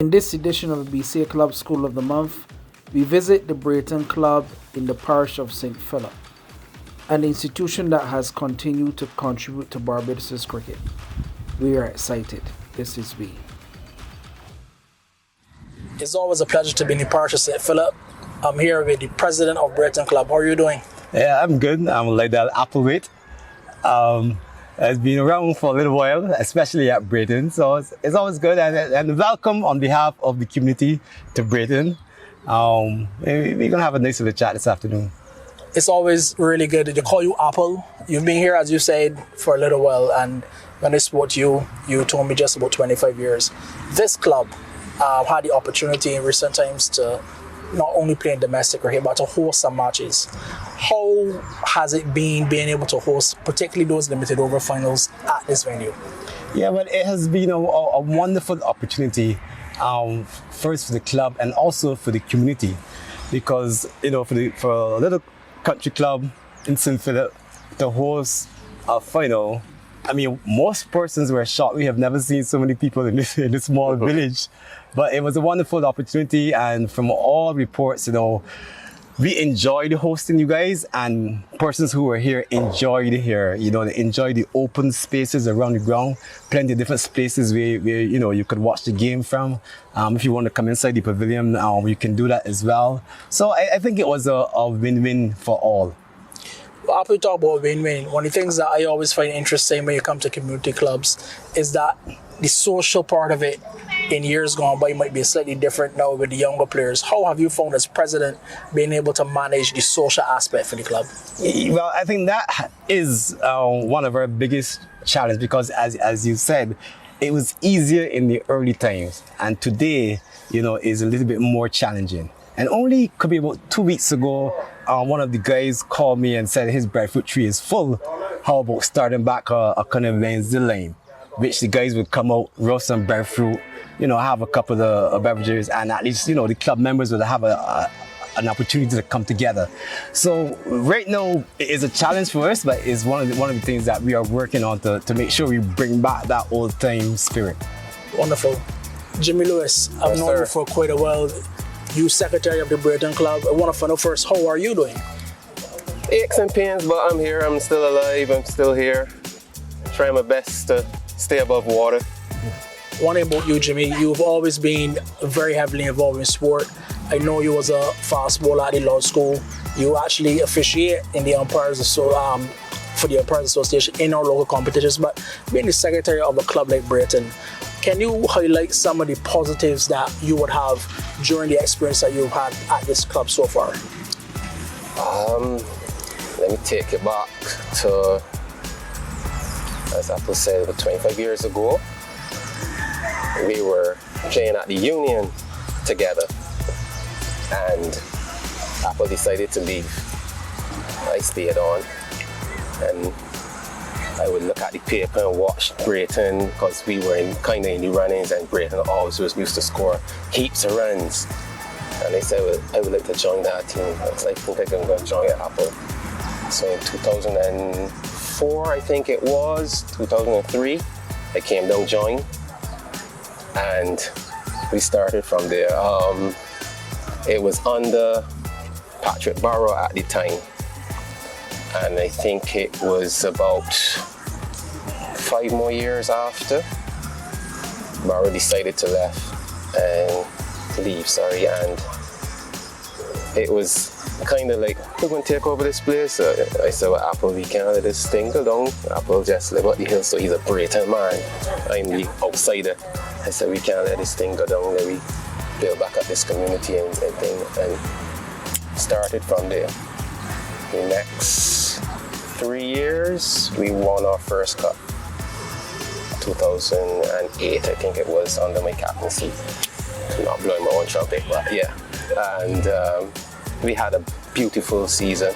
In this edition of the BCA Club School of the Month, we visit the Brereton Club in the parish of St. Philip, an institution that has continued to contribute to Barbados' cricket. We are excited. This is we. It's always a pleasure to be in the parish of St. Philip. I'm here with the president of Brereton Club. How are you doing? Yeah, I'm good. I'm like that Appleweight. It's been around for a little while, especially at Brereton. So it's always good and welcome on behalf of the community to Brereton. We're going to have a nice little chat this afternoon. It's always really good. They call you Apple. You've been here, as you said, for a little while. And when I spoke to you, you told me just about 25 years. This club had the opportunity in recent times to not only play in domestic cricket, but to host some matches. How has it been being able to host, particularly those limited over finals at this venue? Yeah, well, it has been a wonderful opportunity, first for the club and also for the community, because for a little country club in St. Philip to host a final. I mean, most persons were shocked. We have never seen so many people in this small village. But it was a wonderful opportunity, and from all reports, we enjoyed hosting you guys, and persons who were here enjoyed here. They enjoyed the open spaces around the ground, plenty of different spaces where you could watch the game from. If you want to come inside the pavilion, you can do that as well. So I think it was a win-win for all. After we talk about win-win, one of the things that I always find interesting when you come to community clubs is that the social part of it in years gone by might be slightly different now with the younger players. How have you found as president being able to manage the social aspect for the club? Well, I think that is one of our biggest challenges, because as you said, it was easier in the early times, and today, is a little bit more challenging. And only could be about 2 weeks ago, one of the guys called me and said his breadfruit tree is full. How about starting back a kind of Wednesday line, which the guys would come out, roast some breadfruit, have a couple of beverages, and at least, the club members would have an opportunity to come together. So right now it is a challenge for us, but it's one of the things that we are working on to make sure we bring back that old time spirit. Wonderful. Jimmy Lewis, I've known you for quite a while. You secretary of the Brereton Club. I want to find out first, how are you doing? Aches and pains, but I'm here. I'm still alive. I'm still here. Trying my best to stay above water. One thing about you, Jimmy, you've always been very heavily involved in sport. I know you was a fast bowler at the law school. You actually officiate in the umpires for the Umpires Association in our local competitions. But being the secretary of a club like Brereton, can you highlight some of the positives that you would have during the experience that you've had at this club so far? Let me take it back to, as Apple said, about 25 years ago. We were playing at the Union together, and Apple decided to leave. I stayed on, and I would look at the paper and watch Brereton, because we were kind of in the runnings, and Brereton always was used to score heaps of runs. And they said, well, I would like to join that team. I was like, I think I'm going to join Apple. So in 2004, I think it was, 2003, I came down, joined, and we started from there. It was under Patrick Barrow at the time. And I think it was about 5 more years after Barrow decided to leave, and it was kind of like, we're going to take over this place. I said, well, Apple, we can't let this thing go down. Apple just live up the hill, so he's a Brereton man. I'm the outsider. I said, we can't let this thing go down. Let me build back up this community and started from there. The next 3 years, we won our first cup. 2008, I think it was, under my captaincy. I'm not blowing my own trumpet, but yeah. And we had a beautiful season.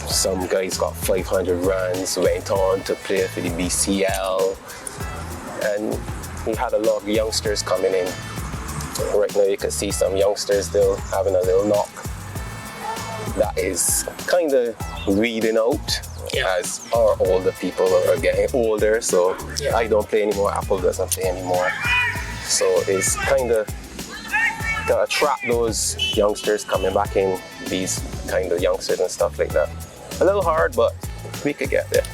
Some guys got 500 runs, went on to play for the BCL, and we had a lot of youngsters coming in. Right now you can see some youngsters still having a little knock. That is kind of weeding out as our older people are getting older, so I don't play anymore, Apple doesn't play anymore. So it's kind of to attract those youngsters coming back in, these kind of youngsters and stuff like that. A little hard, but we could get there.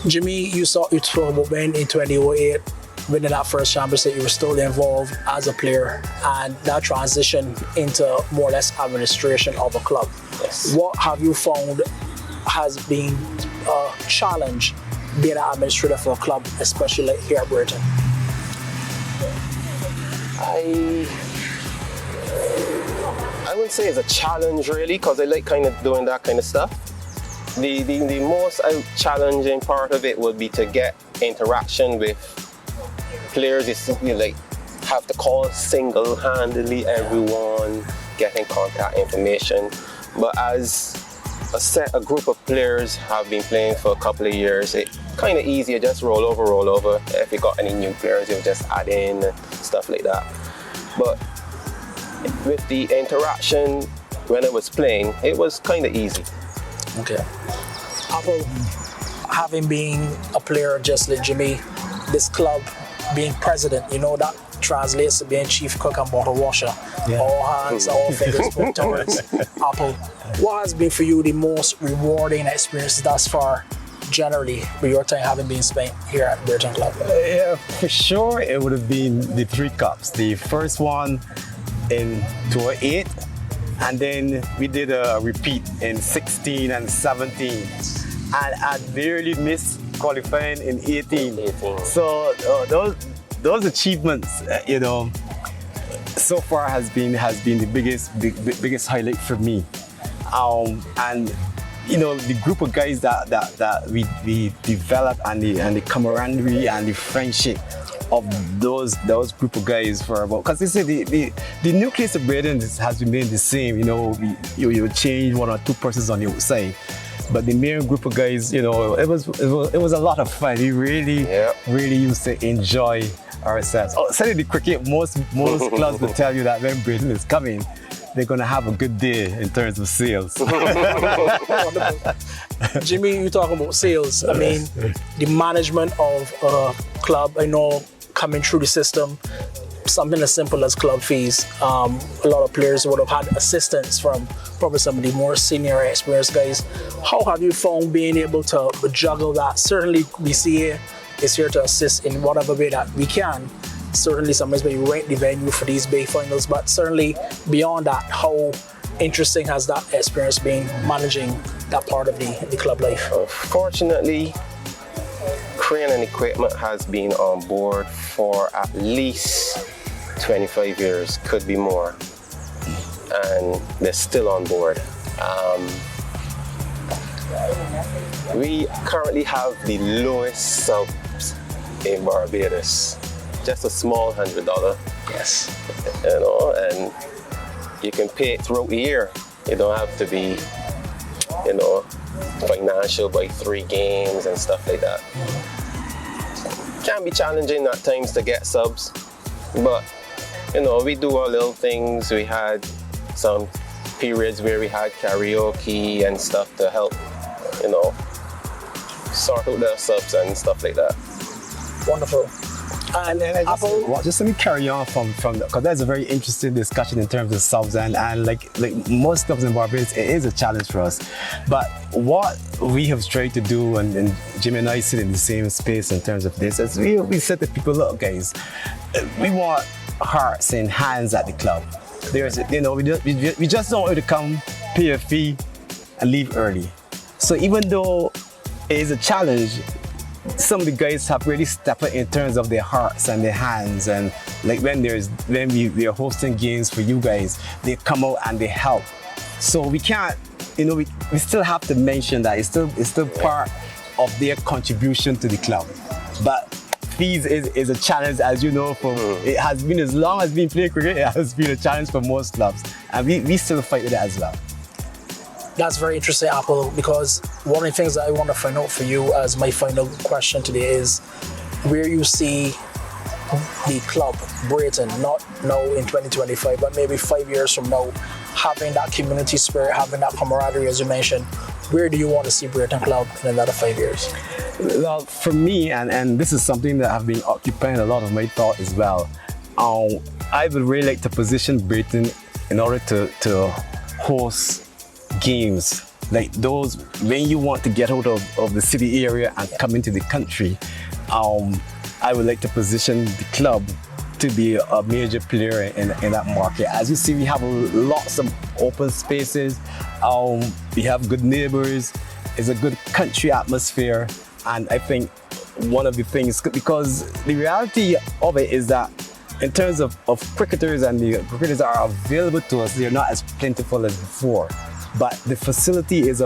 Jimmy, you talked about when in 2008, winning that first championship, you were still involved as a player, and that transition into more or less administration of a club. Yes. What have you found has been a challenge being an administrator for a club, especially like here at Brereton? I wouldn't say it's a challenge really, because I like kind of doing that kind of stuff. The most challenging part of it would be to get interaction with players. You like have to call single-handedly everyone, getting contact information. But as a group of players have been playing for a couple of years, it kind of easier, just roll over. If you got any new players, you'll just add in and stuff like that. But with the interaction when I was playing, it was kind of easy. Okay. Apple, having been a player just like Jimmy, this club being president, you know, that translates to being chief cook and bottle washer. Yeah. All hands, all fingers put towards Apple. What has been for you the most rewarding experience thus far, generally, with your time having been spent here at Brereton Club? Yeah, for sure, it would have been the 3 cups. The first one in 2008, and then we did a repeat in 16 and 17. And I barely missed qualifying in 18. So those achievements, you know, so far has been the biggest highlight for me. And you know, the group of guys that we developed, and the camaraderie and the friendship of those group of guys for about, because they say the nucleus of Brereton has remained the same. You know, you change 1 or 2 persons on the outside, but the main group of guys, you know, it was a lot of fun. We really used to enjoy ourselves. Outside of the cricket, most clubs will tell you that when Brereton is coming, they're gonna have a good day in terms of sales. Jimmy, you talking about sales. I mean, the management of a club, I know, coming through the system, something as simple as club fees. A lot of players would have had assistance from probably some of the more senior experienced guys. How have you found being able to juggle that? Certainly, BCA is here to assist in whatever way that we can. Certainly, sometimes we rent the venue for these big finals, but certainly beyond that, how interesting has that experience been managing that part of the club life? Fortunately, crane and equipment has been on board for at least 25 years, could be more, and they're still on board. We currently have the lowest subs in Barbados, just a small $100. Yes. You know, and you can pay it throughout the year. You don't have to be, you know, financial by 3 games and stuff like that. Can be challenging at times to get subs, but you know, we do our little things. We had some periods where we had karaoke and stuff to help, you know, sort out their subs and stuff like that. Wonderful. And Apple, well, just let me carry on from because that's a very interesting discussion in terms of subs, and like most clubs in Barbados, it is a challenge for us. But what we have tried to do, and Jimmy and I sit in the same space in terms of this, is we said to people, look guys, we want hearts and hands at the club. There's, you know, we just don't want you to come, pay a fee, and leave early. So even though it is a challenge, some of the guys have really stepped up in terms of their hearts and their hands, and like when we are hosting games for you guys, they come out and they help. So we can't, you know, we still have to mention that it's still part of their contribution to the club. But fees is a challenge, as you know, it has been, as long as being playing cricket, it has been a challenge for most clubs, and we still fight with it as well. that's very interesting, Apple, because one of the things that I want to find out for you as my final question today is where you see the club, Brereton, not now in 2025, but maybe 5 years from now. having that community spirit, having that camaraderie, as you mentioned, where do you want to see Brereton Club in another 5 years? Well, for me, and this is something that have been occupying a lot of my thought as well, I would really like to position Brereton in order to host games like those when you want to get out of the city area and come into the country. I would like to position the club to be a major player in that market. As you see, we have lots of open spaces, we have good neighbors, it's a good country atmosphere, and I think one of the things, because the reality of it is that in terms of cricketers and the cricketers that are available to us, they're not as plentiful as before. But the facility is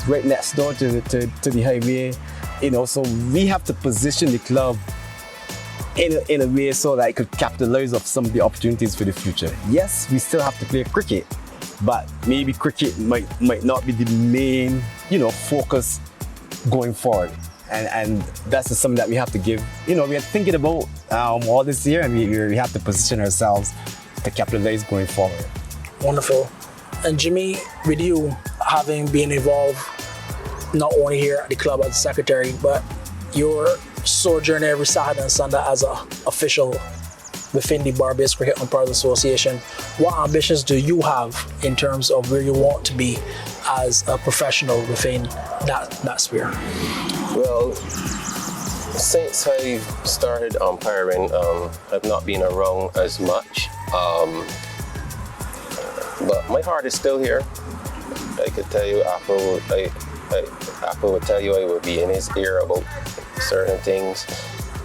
right next door to the highway, so we have to position the club in a way so that it could capitalize on some of the opportunities for the future. Yes, we still have to play cricket, but maybe cricket might not be the main, focus going forward. And that's just something that we have to give. We are thinking about all this year, and we have to position ourselves to capitalize going forward. Wonderful. And Jimmy, with you having been involved not only here at the club as secretary, but your sojourn every Saturday and Sunday as an official within the Barbados Cricket Umpires Association, what ambitions do you have in terms of where you want to be as a professional within that sphere? Well, since I started umpiring, I've not been around as much, but my heart is still here. I could tell you, Apple would tell you I would be in his ear about certain things.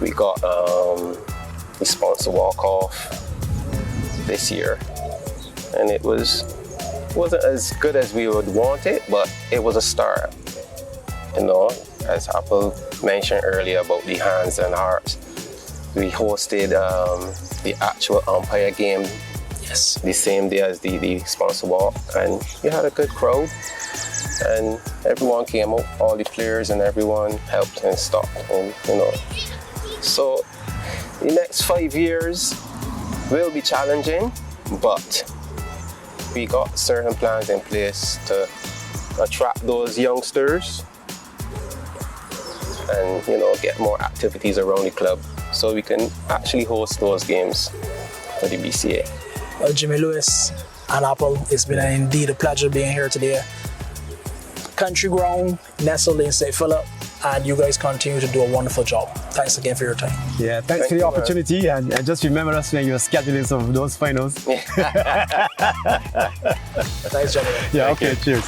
We got the sponsor walk-off this year, and it wasn't as good as we would want it, but it was a start. As Apple mentioned earlier about the hands and hearts, we hosted the actual umpire game, yes, the same day as the sponsor walk, and we had a good crowd, and everyone came out, all the players and everyone helped and stopped, and so the next 5 years will be challenging, but we got certain plans in place to attract those youngsters and get more activities around the club so we can actually host those games for the BCA. Well, Jimmy Lewis and Apple, it's been indeed a pleasure being here today. Country ground, nestled in St. Philip, and you guys continue to do a wonderful job. Thanks again for your time. Yeah, thanks for the opportunity, and just remember us when you're scheduling some of those finals. Thanks, gentlemen. Yeah, okay, cheers.